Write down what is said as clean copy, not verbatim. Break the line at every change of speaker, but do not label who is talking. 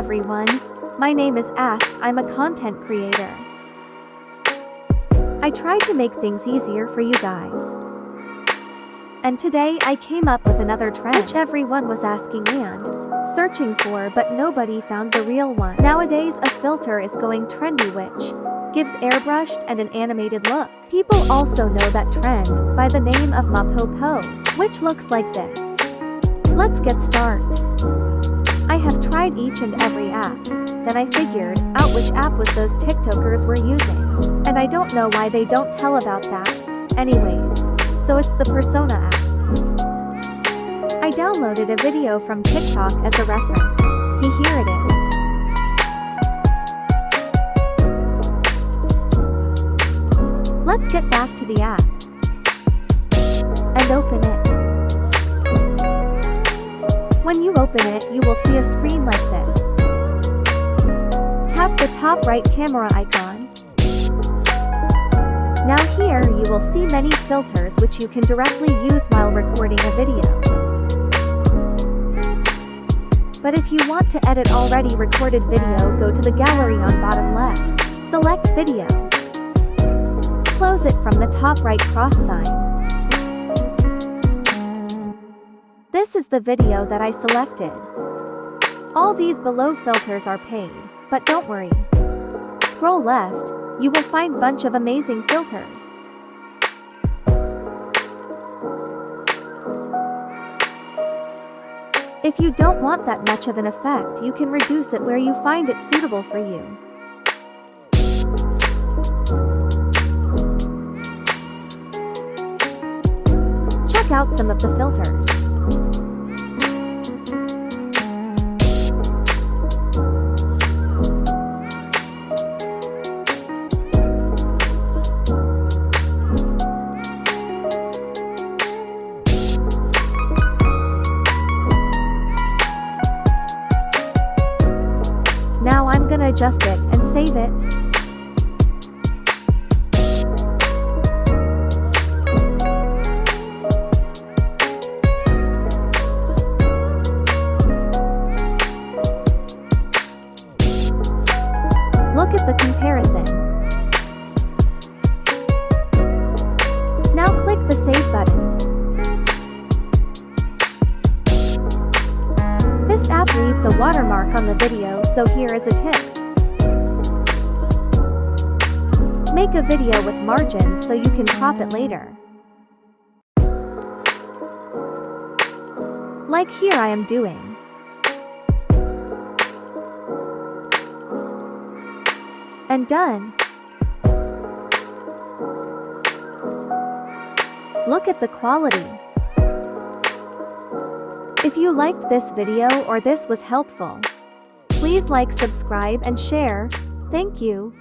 everyone, my name is Ask, I'm a content creator. I tried to make things easier for you guys. And today I came up with another trend which everyone was asking and searching for, but nobody found the real one. Nowadays a filter is going trendy which gives airbrushed and an animated look. People also know that trend by the name of Mapopo, which looks like this. Let's get started. I have tried each and every app. Then I figured out which app was those TikTokers were using. And I don't know why they don't tell about that. Anyways, so it's the Persona app. I downloaded a video from TikTok as a reference. Here it is. Let's get back to the app and open it. When you open it, you will see a screen like this. Tap the top right camera icon. Now here you will see many filters which you can directly use while recording a video. But if you want to edit already recorded video, go to the gallery on bottom left. Select video. Close it from the top right cross sign. This is the video that I selected. All these below filters are paid, but don't worry. Scroll left, you will find bunch of amazing filters. If you don't want that much of an effect, you can reduce it where you find it suitable for you. Check out some of the filters. Now I'm gonna adjust it and save it. Look at the comparison. Now click the save button. This app leaves a watermark on the video, so here is a tip. Make a video with margins so you can crop it later. Like here I am doing. And done. Look at the quality. If you liked this video or this was helpful, please like, subscribe and share. Thank you.